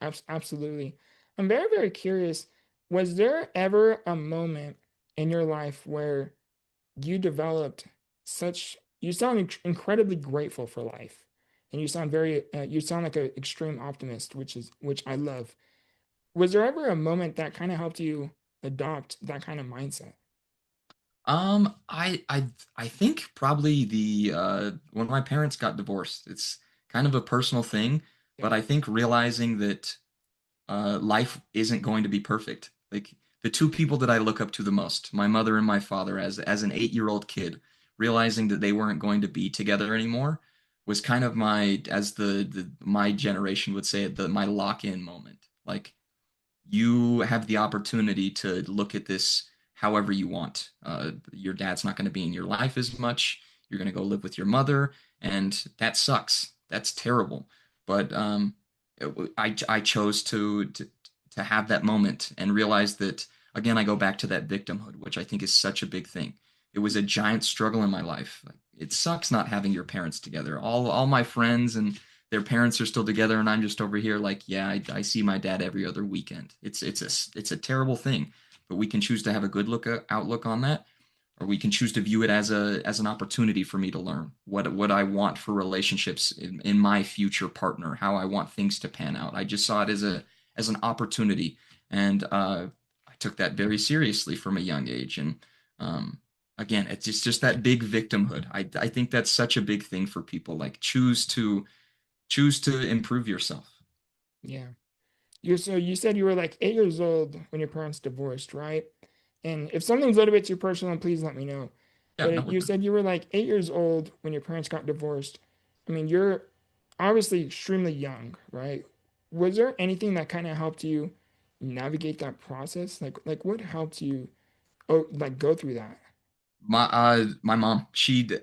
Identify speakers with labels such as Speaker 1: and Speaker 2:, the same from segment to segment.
Speaker 1: Absolutely. I'm very, very curious. Was there ever a moment in your life where you developed you sound incredibly grateful for life, and you sound like an extreme optimist, which I love. Was there ever a moment that kind of helped you adopt that kind of mindset?
Speaker 2: I think probably the when my parents got divorced. It's kind of a personal thing,
Speaker 1: Yeah.
Speaker 2: but I think realizing that life isn't going to be perfect. Like the two people that I look up to the most, my mother and my father, as an 8-year-old kid, realizing that they weren't going to be together anymore was kind of my, as the my generation would say it, the my lock-in moment. Like you have the opportunity to look at this however you want. Your dad's not going to be in your life as much. You're going to go live with your mother, and that sucks. That's terrible. But I chose to have that moment and realize that again. I go back to that victimhood, which I think is such a big thing. It was a giant struggle in my life. Like, it sucks not having your parents together. All my friends and their parents are still together and I'm just over here like, yeah, I see my dad every other weekend. It's a terrible thing, but we can choose to have a good outlook on that, or we can choose to view it as an opportunity for me to learn what I want for relationships in my future partner, how I want things to pan out. I just saw it as an opportunity, and I took that very seriously from a young age. And um, again, it's just that big victimhood. I think that's such a big thing for people. Like choose to improve yourself.
Speaker 1: Yeah. You said you were like 8 years old when your parents divorced, right? And if something's a little bit too personal, please let me know.
Speaker 2: Yeah,
Speaker 1: But
Speaker 2: no, we're
Speaker 1: you
Speaker 2: good.
Speaker 1: said you were like 8 years old when your parents got divorced. I mean, you're obviously extremely young, right? Was there anything that kind of helped you navigate that process? Like what helped you like go through that?
Speaker 2: My mom,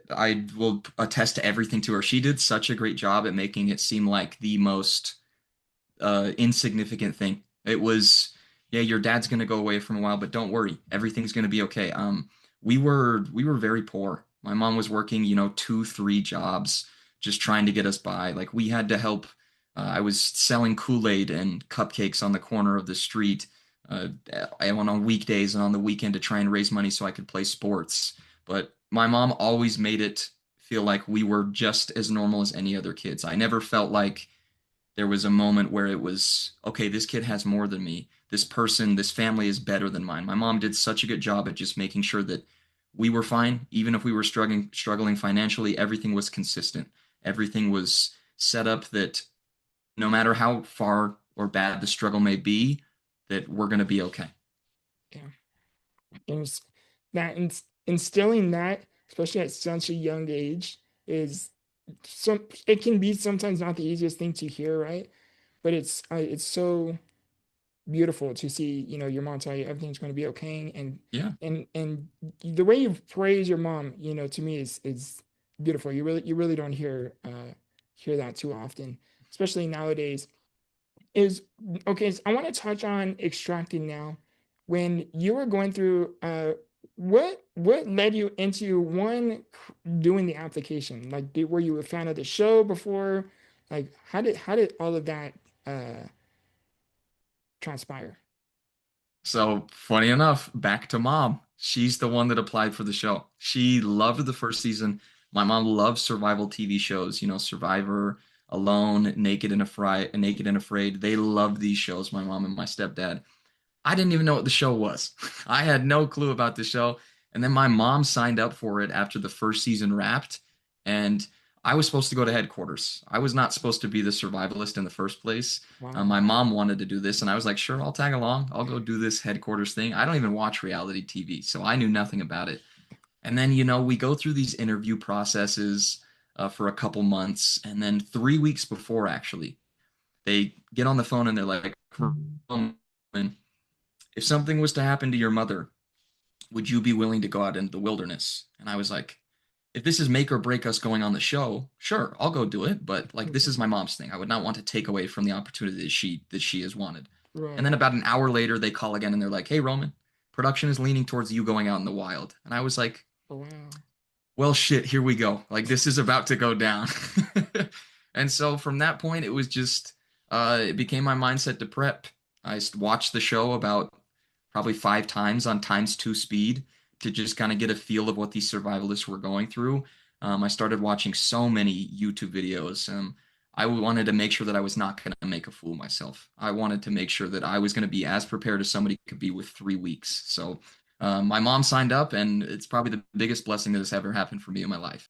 Speaker 2: I will attest to everything to her. She did such a great job at making it seem like the most insignificant thing. It was, yeah, your dad's gonna go away from a while, but don't worry, everything's gonna be okay. We were very poor. My mom was working, 2, 3 jobs, just trying to get us by. Like we had to help. I was selling Kool-Aid and cupcakes on the corner of the street. I went on weekdays and on the weekend to try and raise money so I could play sports. But my mom always made it feel like we were just as normal as any other kids. I never felt like there was a moment where it was, okay, this kid has more than me. This person, this family is better than mine. My mom did such a good job at just making sure that we were fine, even if we were struggling financially. Everything was consistent. Everything was set up that no matter how far or bad the struggle may be, that we're going to be okay.
Speaker 1: Yeah. And instilling that, especially at such a young age, is it can be sometimes not the easiest thing to hear, right? But it's so beautiful to see, your mom tell you everything's going to be okay,
Speaker 2: Yeah.
Speaker 1: and the way you praise your mom, to me is beautiful. You really don't hear that too often, especially nowadays. Is okay, so I want to touch on extracting now. When you were going through, what led you into doing the application? Like, were you a fan of the show before? Like, how did all of that uh transpire?
Speaker 2: So funny enough, back to mom. She's the one that applied for the show. She loved the first season. My mom loves survival TV shows, Survivor, Alone, Naked and Afraid. They love these shows, my mom and my stepdad. I didn't even know what the show was. I had no clue about the show. And then my mom signed up for it after the first season wrapped. And I was supposed to go to headquarters. I was not supposed to be the survivalist in the first place.
Speaker 1: Wow.
Speaker 2: My mom wanted to do this, and I was like, sure, I'll tag along. I'll go do this headquarters thing. I don't even watch reality TV, so I knew nothing about it. And then, we go through these interview processes for a couple months. And then 3 weeks before, actually, they get on the phone and they're like, if something was to happen to your mother, would you be willing to go out into the wilderness? And I was like, if this is make or break us going on the show, sure, I'll go do it. But like this
Speaker 1: Okay.
Speaker 2: is my mom's thing. I would not want to take away from the opportunity that she has wanted. And
Speaker 1: Right.
Speaker 2: then about an hour later, they call again and they're like, hey, Roman, production is leaning towards you going out in the wild. And I was like,
Speaker 1: Oh, wow.
Speaker 2: well, shit, here we go. Like this is about to go down. And so from that point, it was just It became my mindset to prep. Watched the show about probably 5 times on times two speed to just kind of get a feel of what these survivalists were going through. I started watching so many YouTube videos. I wanted to make sure that I was not going to make a fool of myself. I wanted to make sure that I was going to be as prepared as somebody could be with 3 weeks. So my mom signed up, and it's probably the biggest blessing that has ever happened for me in my life.